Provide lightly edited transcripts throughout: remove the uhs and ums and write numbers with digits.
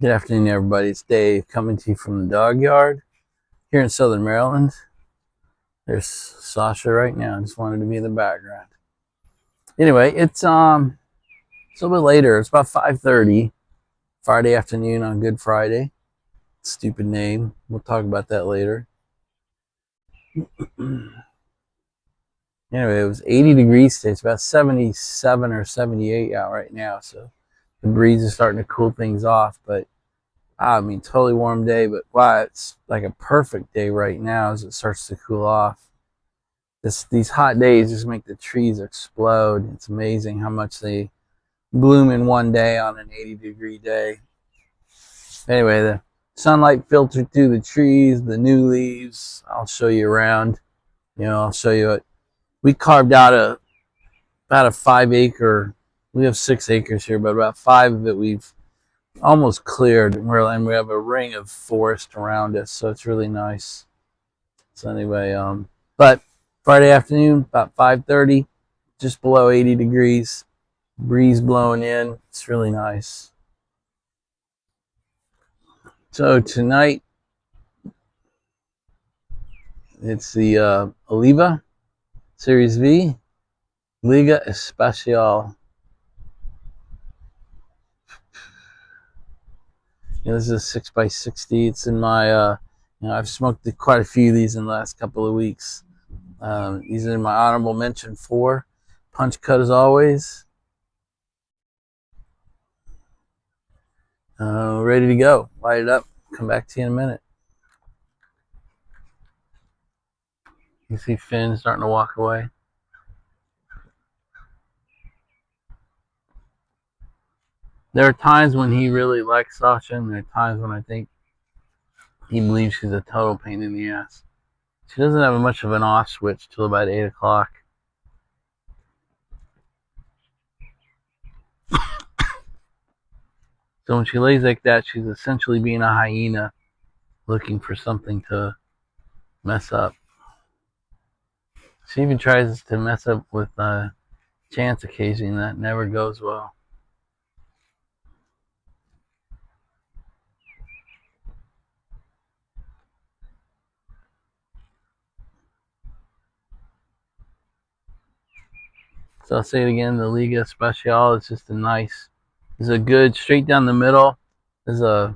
Good afternoon, everybody. It's Dave coming to you from the dog yard here in Southern Maryland. There's Sasha right now. I just wanted to be in the background. Anyway, it's a little bit later. It's about 5:30 Friday afternoon on Good Friday. Stupid name. We'll talk about that later. Anyway, it was 80 degrees today. It's about 77 or 78 out right now, so the breeze is starting to cool things off, but I mean, totally warm day, but wow, it's like a perfect day right now as it starts to cool off. These hot days just make the trees explode. It's amazing how much they bloom in one day on an 80-degree day. Anyway, the sunlight filtered through the trees, the new leaves. I'll show you around. I'll show you it. We carved out about a 5-acre. We have 6 acres here, but about 5 of it we've almost cleared, and we have a ring of forest around us, so it's really nice. So anyway, but Friday afternoon, about 5:30, just below 80 degrees, breeze blowing in. It's really nice. So tonight, it's the Oliva Series V Liga Especial. This is a 6x60. It's in my, I've smoked quite a few of these in the last couple of weeks. These are in my honorable mention 4. Punch cut as always. Ready to go. Light it up. Come back to you in a minute. You see Finn starting to walk away. There are times when he really likes Sasha, and there are times when I think he believes she's a total pain in the ass. She doesn't have much of an off switch till about 8 o'clock. So when she lays like that, she's essentially being a hyena looking for something to mess up. She even tries to mess up with Chance occasionally, and that never goes well. So I'll say it again, the Liga Especial is just it's a good straight down the middle. There's if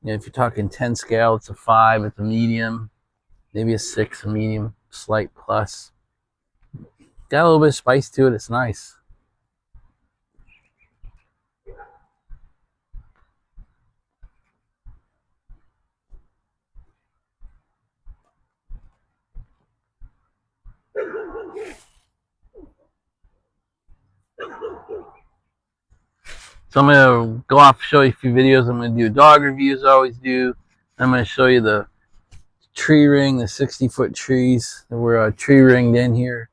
you're talking 10 scale, it's a 5, it's a medium, maybe a 6, a medium, slight plus. Got a little bit of spice to it, it's nice. So I'm going to go off and show you a few videos. I'm going to do dog reviews, I always do. I'm going to show you the tree ring, the 60-foot trees that were tree ringed in here.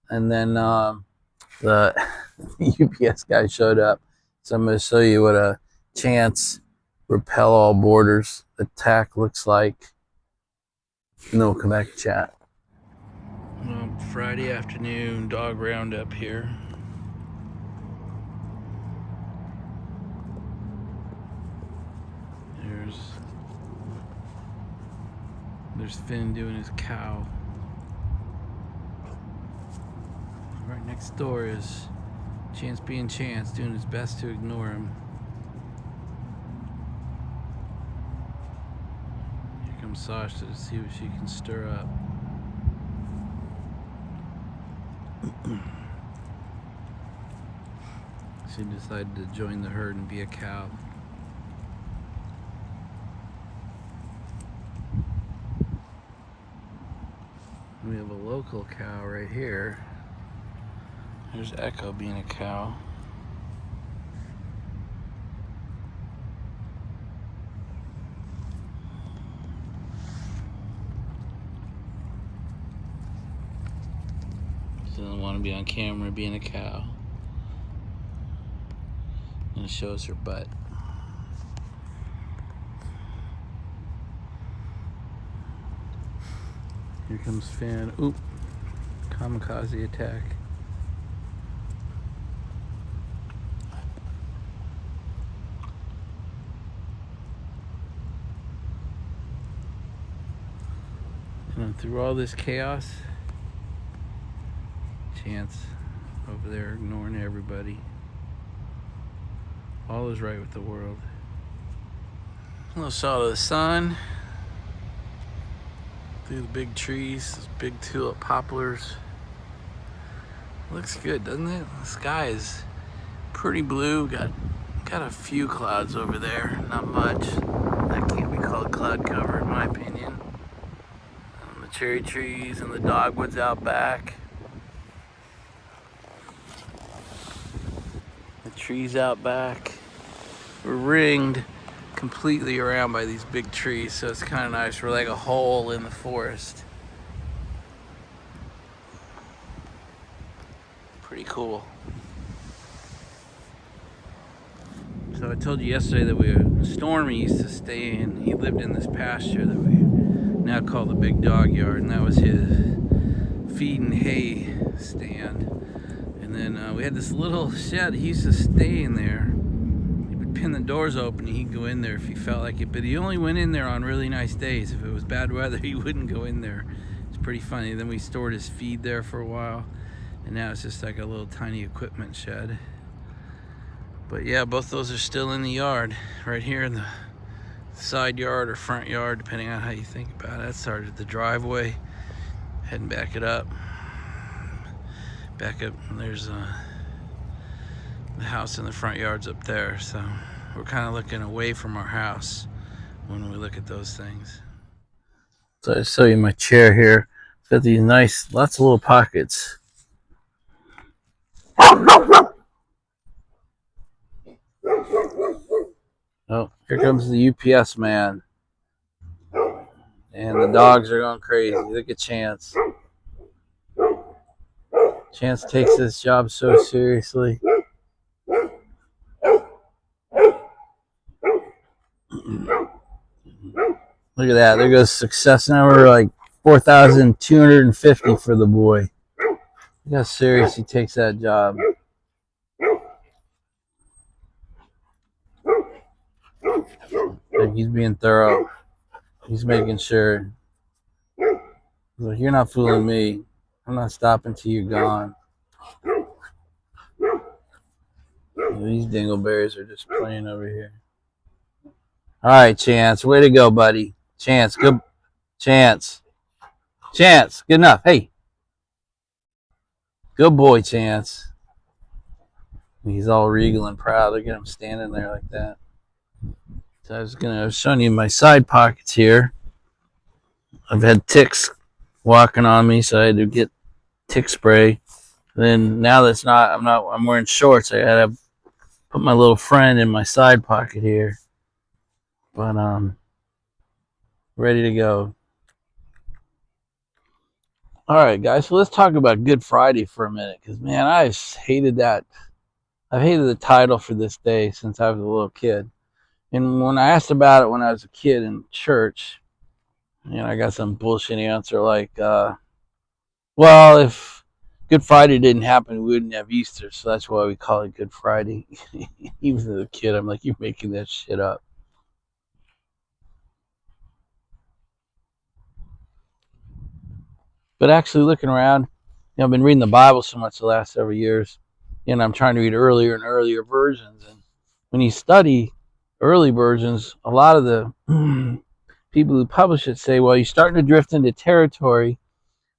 And then the UPS guy showed up. So I'm going to show you what a Chance repel all borders attack looks like. And then we'll come back and chat. Friday afternoon dog roundup here. There's Finn doing his cow. Right next door is Chance being Chance, doing his best to ignore him. Here comes Sasha to see what she can stir up. She decided to join the herd and be a cow. We have a local cow right here. There's Echo being a cow. She doesn't want to be on camera being a cow. And it shows her butt. Here comes Finn. Oop. Kamikaze attack. And through all this chaos, Chance over there ignoring everybody. All is right with the world. A little shot of the sun through the big trees, those big tulip poplars. Looks good, doesn't it? The sky is pretty blue. Got a few clouds over there, not much. That can't be called cloud cover in my opinion. The cherry trees and the dogwoods out back. The trees out back. We're ringed completely around by these big trees, so it's kind of nice. We're like a hole in the forest. Pretty cool. So I told you yesterday that Stormy used to stay in, he lived in this pasture that we now call the big dog yard, and that was his feed and hay stand. And then we had this little shed. He used to stay in there. He would pin the doors open and he'd go in there if he felt like it, but he only went in there on really nice days. If it was bad weather, he wouldn't go in there. It's pretty funny. Then we stored his feed there for a while, and now it's just like a little tiny equipment shed. But yeah, both those are still in the yard, right here in the side yard or front yard, depending on how you think about it. That started the driveway, heading back it up. Back up, and there's the house in the front yard's up there, so we're kind of looking away from our house when we look at those things. So I'll show you my chair here. It's got these nice, lots of little pockets. Oh, here comes the UPS man. And the dogs are going crazy. Look at Chance. Chance takes this job so seriously. Look at that. There goes success. Now we're like 4,250 for the boy. Look how serious he takes that job. Like he's being thorough. He's making sure. Like, you're not fooling me. I'm not stopping till you're gone. These dingleberries are just playing over here. All right, Chance. Way to go, buddy. Chance. Good. Chance. Chance. Good enough. Hey. Good boy, Chance. He's all regal and proud. Look at him standing there like that. So I was showing you my side pockets here. I've had ticks walking on me, so I had to get tick spray. Then now that's not, I'm wearing shorts. I gotta put my little friend in my side pocket here. But ready to go. All right, guys. So let's talk about Good Friday for a minute, because man, I hated that. I've hated the title for this day since I was a little kid. And when I asked about it when I was a kid in church, I got some bullshit answer like, well, if Good Friday didn't happen, we wouldn't have Easter, so that's why we call it Good Friday. Even as a kid, I'm like, you're making that shit up. But actually looking around, I've been reading the Bible so much the last several years, and I'm trying to read earlier and earlier versions. And when you study early versions, a lot of the people who publish it say, well, you're starting to drift into territory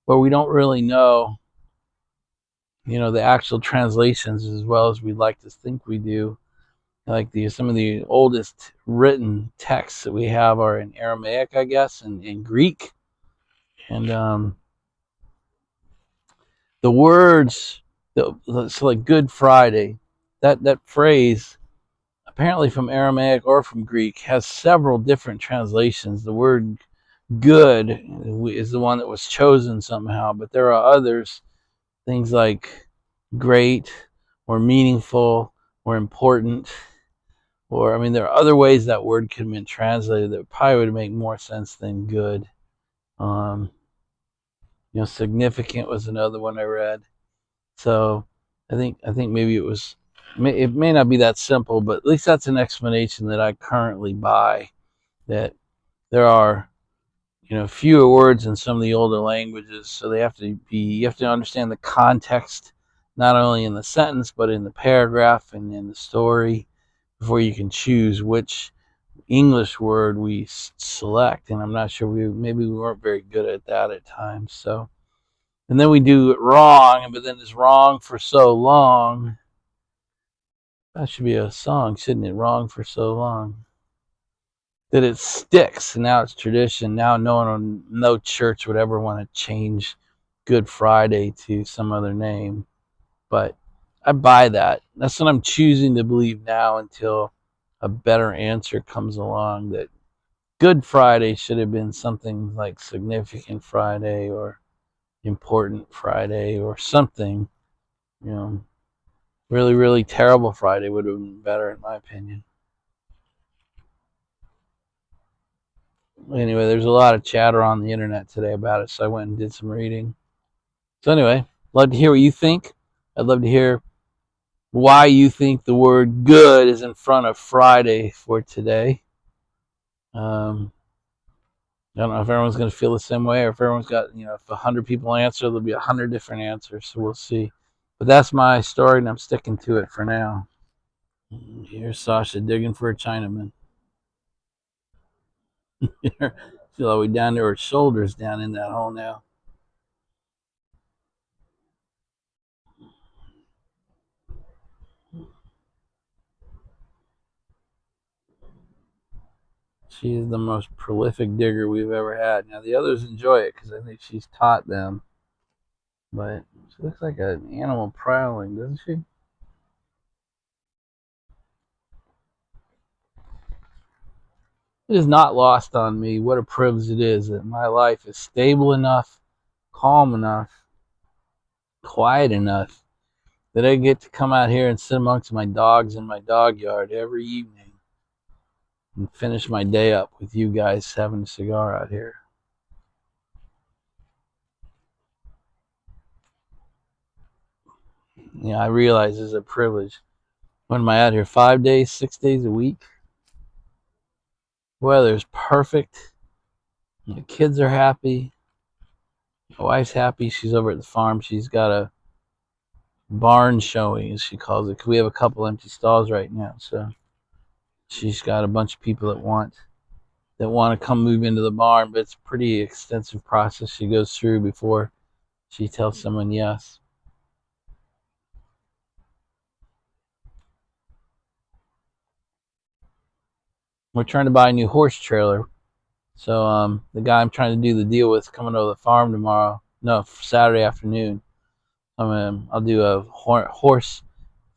where we don't really know, the actual translations as well as we'd like to think we do. Like some of the oldest written texts that we have are in Aramaic, I guess, and in Greek. And the words, so like Good Friday, that phrase, apparently from Aramaic or from Greek, has several different translations. The word good is the one that was chosen somehow, but there are others, things like great or meaningful or important, or there are other ways that word could have been translated that probably would make more sense than good. Significant was another one I read. So I think maybe it may not be that simple, but at least that's an explanation that I currently buy, that there are fewer words in some of the older languages, so you have to understand the context, not only in the sentence but in the paragraph and in the story, before you can choose which English word we select. And I'm not sure, maybe we weren't very good at that at times. So, and then we do it wrong, but then it's wrong for so long. That should be a song, shouldn't it? Wrong for so long that it sticks. And now it's tradition. Now no church would ever want to change Good Friday to some other name. But I buy that. That's what I'm choosing to believe now until a better answer comes along, that Good Friday should have been something like Significant Friday or Important Friday or something. Really, really terrible Friday would have been better, in my opinion. Anyway, there's a lot of chatter on the internet today about it, so I went and did some reading. So anyway, love to hear what you think. I'd love to hear why you think the word good is in front of Friday for today. I don't know if everyone's going to feel the same way, or if everyone's got, if 100 people answer, there'll be 100 different answers. So we'll see. But that's my story, and I'm sticking to it for now. Here's Sasha digging for a Chinaman. She's all the way down to her shoulders down in that hole now. She is the most prolific digger we've ever had. Now, the others enjoy it because I think she's taught them. But she looks like an animal prowling, doesn't she? It is not lost on me what a privilege it is that my life is stable enough, calm enough, quiet enough that I get to come out here and sit amongst my dogs in my dog yard every evening and finish my day up with you guys having a cigar out here. I realize it's a privilege. When am I out here? 5 days, 6 days a week? Weather's perfect. The kids are happy. My wife's happy. She's over at the farm. She's got a barn showing, as she calls it, because we have a couple empty stalls right now. So she's got a bunch of people that want to come move into the barn, but it's a pretty extensive process she goes through before she tells someone yes. We're trying to buy a new horse trailer. So the guy I'm trying to do the deal with is coming over the farm tomorrow. No, Saturday afternoon. I'll do a horse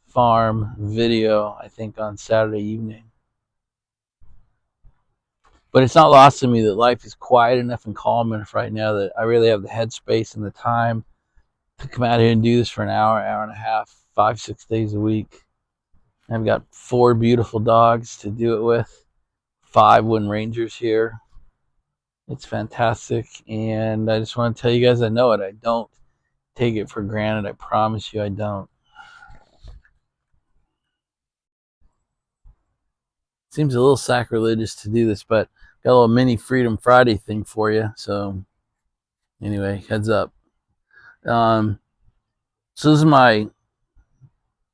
farm video, I think, on Saturday evening. But it's not lost to me that life is quiet enough and calm enough right now that I really have the headspace and the time to come out here and do this for an hour, hour and a half, 5, 6 days a week. I've got 4 beautiful dogs to do it with, 5 Wooden Rangers here. It's fantastic, and I just want to tell you guys I know it. I don't take it for granted. I promise you I don't. Seems a little sacrilegious to do this, but got a little mini Freedom Friday thing for you. So anyway, heads up. So this is my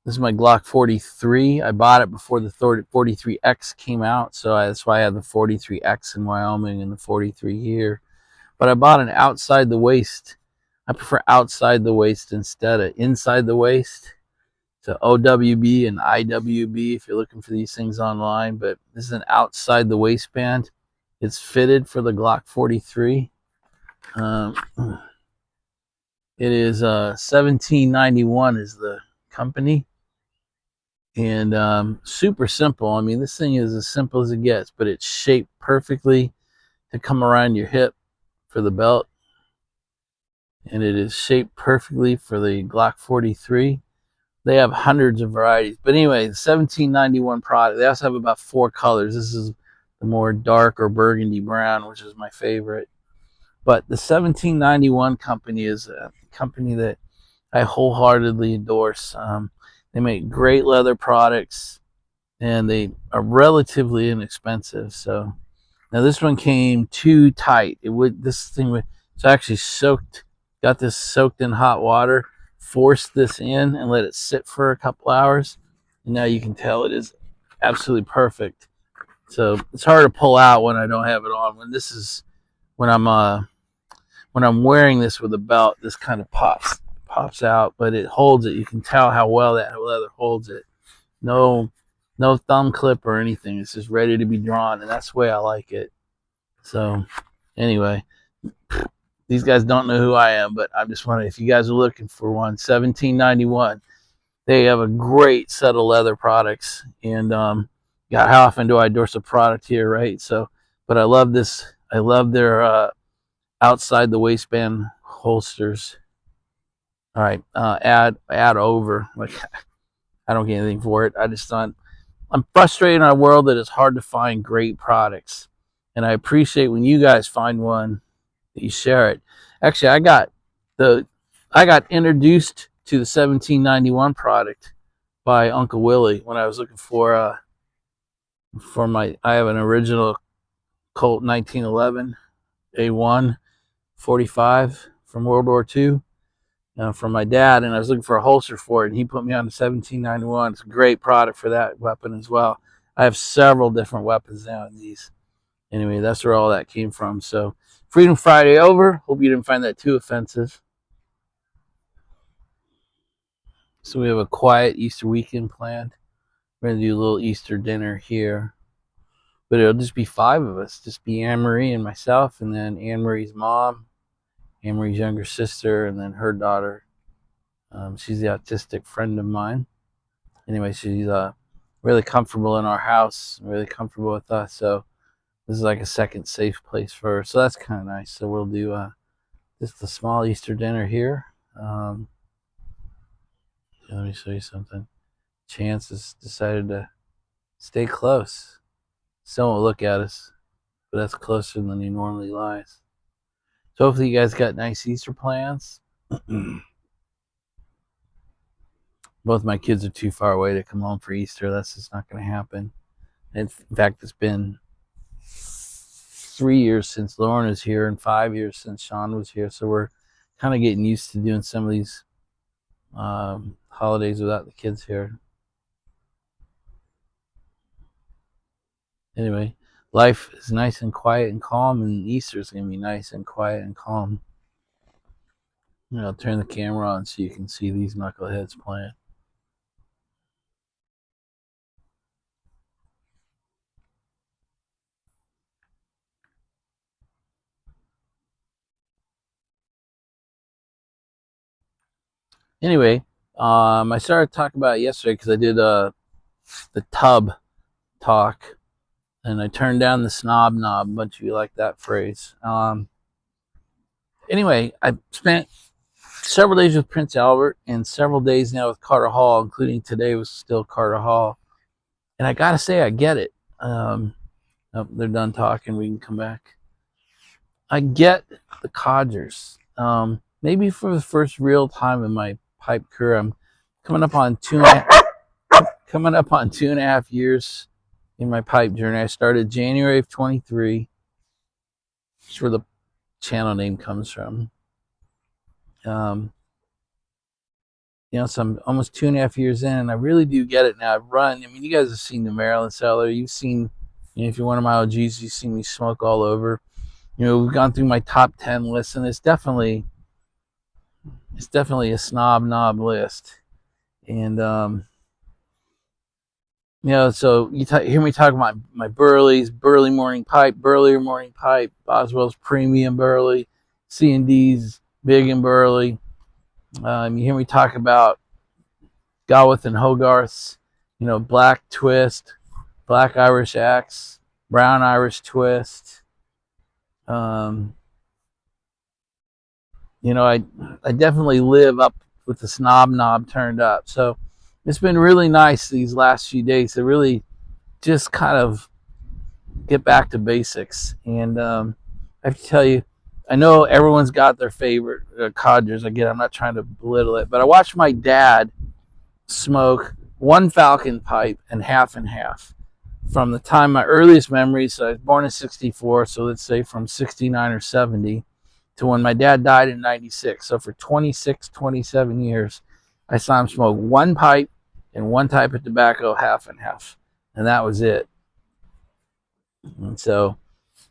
Glock 43. I bought it before the 43X came out, so that's why I have the 43X in Wyoming and the 43 here. But I bought an outside the waist. I prefer outside the waist instead of inside the waist. So OWB and IWB if you're looking for these things online. But this is an outside the waistband. It's fitted for the Glock 43. It is 1791 is the company. And super simple. I mean, this thing is as simple as it gets, but it's shaped perfectly to come around your hip for the belt. And it is shaped perfectly for the Glock 43. They have hundreds of varieties. But anyway, the 1791 product, they also have about 4 colors. This is the more dark or burgundy brown, which is my favorite. But the 1791 company is a company that I wholeheartedly endorse. They make great leather products, and they are relatively inexpensive. So Now this one came too tight. This thing would, it's actually soaked. Got this soaked in hot water. Forced this in and let it sit for a couple hours, and now you can tell it is absolutely perfect. So it's hard to pull out when I don't have it on. When I'm wearing this with a belt, this kind of pops out, but it holds it. You can tell how well that leather holds it. No thumb clip or anything. It's just ready to be drawn, and that's the way I like it. So anyway, these guys don't know who I am, but I'm just wondering if you guys are looking for one. $17.91. They have a great set of leather products, and God, how often do I endorse a product here, right? So, but I love this. I love their outside the waistband holsters. All right, add over. Like, I don't get anything for it. I just thought, I'm frustrated in our world that it's hard to find great products, and I appreciate when you guys find one that you share it. Actually, I got introduced to the 1791 product by Uncle Willie when I was looking for my. I have an original Colt 1911 A1 45 from World War II. From my dad, and I was looking for a holster for it, and he put me on the 1791. It's a great product for that weapon as well. I have several different weapons now in these. Anyway, that's where all that came from. So, Freedom Friday over. Hope you didn't find that too offensive. So we have a quiet Easter weekend planned. We're going to do a little Easter dinner here. But it'll just be 5 of us. Just be Anne-Marie and myself, and then Anne-Marie's mom, Anne-Marie's younger sister, and then her daughter. She's the autistic friend of mine. Anyway, she's really comfortable in our house, really comfortable with us. So this is like a second safe place for her. So that's kind of nice. So we'll do just a small Easter dinner here. Let me show you something. Chance has decided to stay close. Still won't look at us, but that's closer than he normally lies. So hopefully you guys got nice Easter plans. Both my kids are too far away to come home for Easter. That's just not going to happen. In fact, it's been 3 years since Lauren was here and 5 years since Sean was here. So we're kind of getting used to doing some of these holidays without the kids here. Anyway, life is nice and quiet and calm, and Easter is going to be nice and quiet and calm. I'll turn the camera on so you can see these knuckleheads playing. Anyway, I started talking about it yesterday because I did the tub talk, and I turned down the snob knob. A bunch of you like that phrase. Anyway, I spent several days with Prince Albert and several days now with Carter Hall, including today was still Carter Hall. And I gotta say, I get it. Oh, they're done talking. We can come back. I get the codgers. Maybe for the first real time in my pipe career, I'm coming up on 2.5 years in my pipe journey. I started January of 23. That's where the channel name comes from. So I'm almost 2.5 years in, and I really do get it now. I've run. I mean, you guys have seen the Maryland cellar. You've seen, if you're one of my OGs, you've seen me smoke all over. We've gone through my top 10 list, and it's definitely a snob knob list. And so you hear me talk about my Burley's, Burley Morning Pipe, Burley Morning Pipe, Boswell's Premium Burley, C&D's Big and Burley. You hear me talk about Galworth and Hogarth's, Black Twist, Black Irish Axe, Brown Irish Twist. I definitely live up with the snob knob turned up. So it's been really nice these last few days to really just kind of get back to basics. And I have to tell you, I know everyone's got their favorite codgers. Again, I'm not trying to belittle it, but I watched my dad smoke one Falcon pipe and half, from the time my earliest memories, so I was born in 64, so let's say from 69 or 70 to when my dad died in 96. So for 26, 27 years, I saw him smoke one pipe and one type of tobacco, half and half. And that was it. And so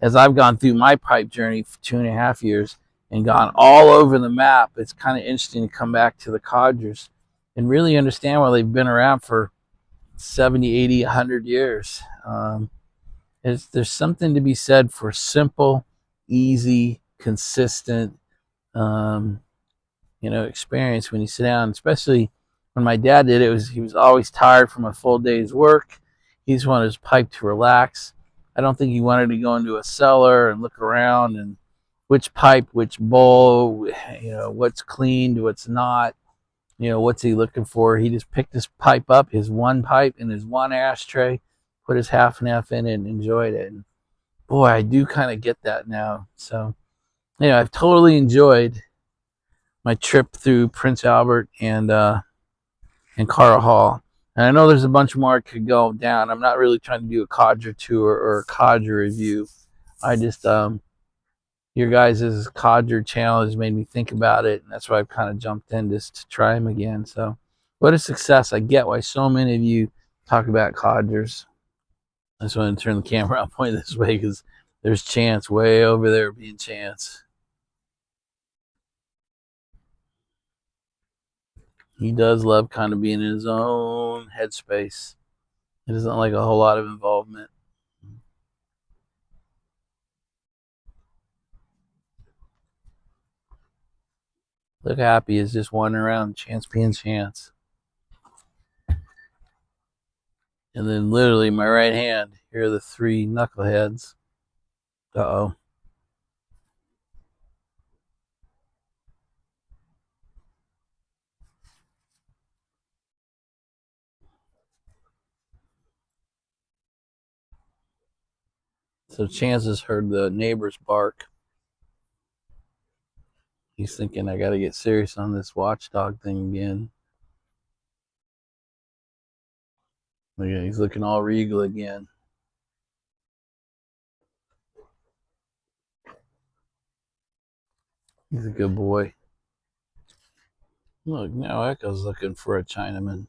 as I've gone through my pipe journey for 2.5 years and gone all over the map, it's kind of interesting to come back to the codgers and really understand why they've been around for 70, 80, 100 years. There's something to be said for simple, easy, consistent, um, experience when you sit down, especially when my dad did it. He was always tired from a full day's work. He just wanted his pipe to relax. I don't think he wanted to go into a cellar and look around and which pipe, which bowl, what's cleaned, what's not, what's he looking for. He just picked his pipe up, his one pipe and his one ashtray, put his half and half in it and enjoyed it. And boy, I do kind of get that now. So, I've totally enjoyed my trip through Prince Albert and Carter Hall. And I know there's a bunch more I could go down. I'm not really trying to do a codger tour or a codger review. I just your guys' codger channel has made me think about it, and that's why I've kind of jumped in just to try them again. So what a success. I get why so many of you talk about codgers. I just want to turn the camera and point this way because there's Chance way over there being Chance. He does love kind of being in his own headspace. He doesn't like a whole lot of involvement. Look happy is just wandering around, Chance being Chance. And then literally my right hand, here are the three knuckleheads. Uh-oh. So Chance has heard the neighbors bark. He's thinking, I got to get serious on this watchdog thing again. Look at, he's looking all regal again. He's a good boy. Look, now Echo's looking for a Chinaman.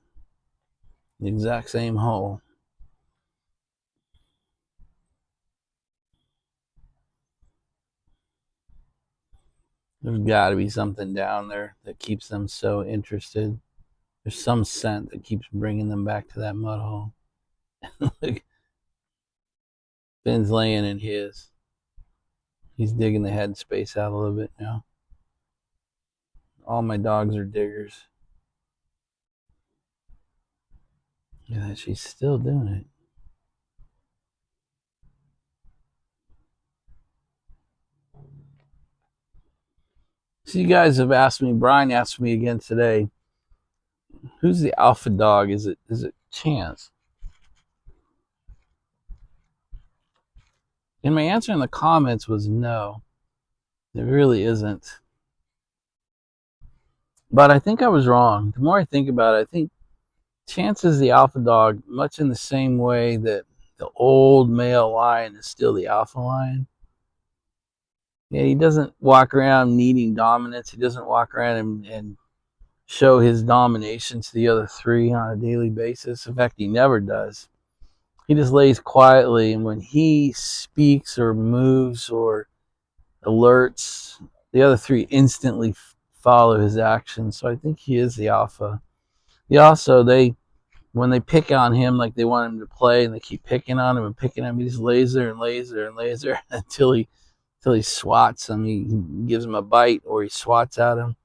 The exact same hole. There's got to be something down there that keeps them so interested. There's some scent that keeps bringing them back to that mud hole. Look, Ben's laying in his. He's digging the head space out a little bit now. All my dogs are diggers. Yeah, she's still doing it. So you guys have asked me, Brian asked me again today, who's the alpha dog? Is it Chance? And my answer in the comments was no. It really isn't. But I think I was wrong. The more I think about it, I think Chance is the alpha dog, much in the same way that the old male lion is still the alpha lion. Yeah, he doesn't walk around needing dominance. He doesn't walk around and show his domination to the other three on a daily basis. In fact, he never does. He just lays quietly, and when he speaks or moves or alerts, the other three instantly follow his actions. So I think he is the alpha. When they pick on him like they want him to play, and they keep picking on him and picking on him, he just lays there and lays there and lays there until he swats them. He gives him a bite or he swats at him,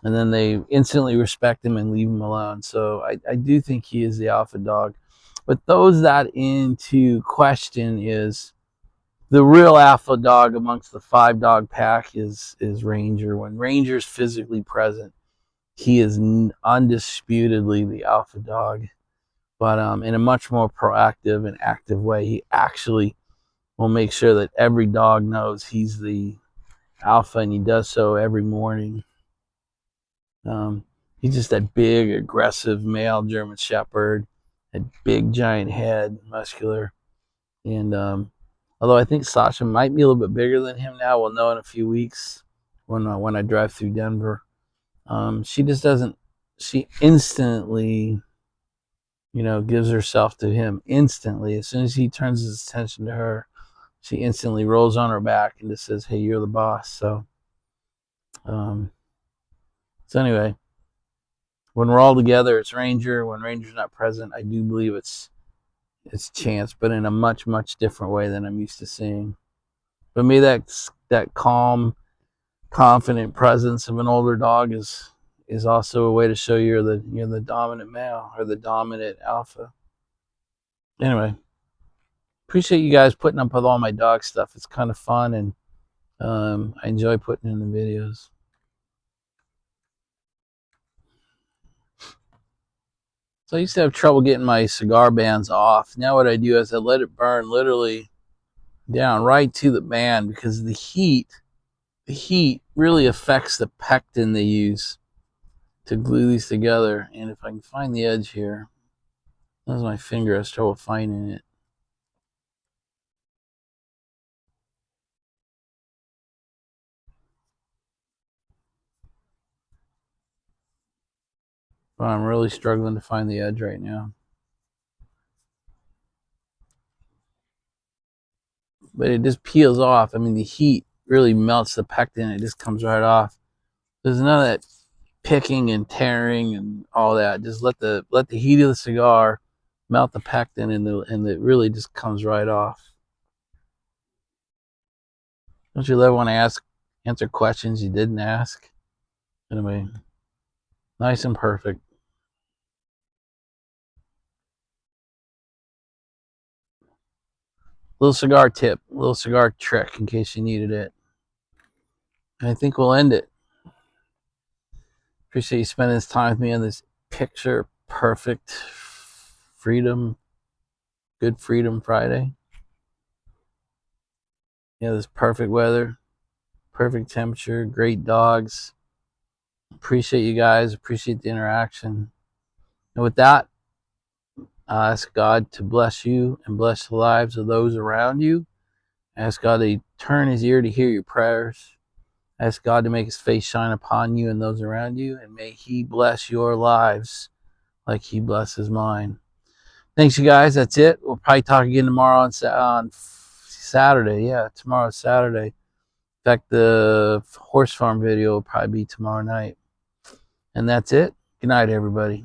and then they instantly respect him and leave him alone. So I do think he is the alpha dog. What throws that into question is the real alpha dog amongst the 5-dog pack is Ranger. When Ranger's physically present, he is undisputedly the alpha dog, but in a much more proactive and active way. He actually will make sure that every dog knows he's the alpha, and he does so every morning. He's just that big, aggressive male German Shepherd, that big, giant head, muscular. And although I think Sasha might be a little bit bigger than him now, we'll know in a few weeks when I drive through Denver. She just doesn't. She instantly, gives herself to him instantly. As soon as he turns his attention to her, she instantly rolls on her back and just says, "Hey, you're the boss." Um, so anyway, when we're all together, it's Ranger. When Ranger's not present, I do believe it's Chance, but in a much, much different way than I'm used to seeing. But me, that calm, confident presence of an older dog is also a way to show you're the dominant male or the dominant alpha. Anyway, appreciate you guys putting up with all my dog stuff. It's kind of fun, and I enjoy putting in the videos. So I used to have trouble getting my cigar bands off. Now what I do is I let it burn literally down right to the band, because the heat really affects the pectin they use to glue these together. And if I can find the edge here, that was my finger. I was trouble finding it. But I'm really struggling to find the edge right now. But it just peels off. I mean, the heat really melts the pectin. It just comes right off. There's none of that picking and tearing and all that. Just let the heat of the cigar melt the pectin, and it really just comes right off. Don't you love when I answer questions you didn't ask? Anyway, nice and perfect. Little cigar tip, little cigar trick in case you needed it. And I think we'll end it. Appreciate you spending this time with me on this picture perfect freedom, good Freedom Friday. This perfect weather, perfect temperature, great dogs. Appreciate you guys. Appreciate the interaction. And with that, I ask God to bless you and bless the lives of those around you. I ask God to turn his ear to hear your prayers. I ask God to make his face shine upon you and those around you, and may he bless your lives like he blesses mine. Thanks, you guys. That's it. We'll probably talk again tomorrow on Saturday. Yeah, tomorrow's Saturday. In fact, the horse farm video will probably be tomorrow night. And that's it. Good night, everybody.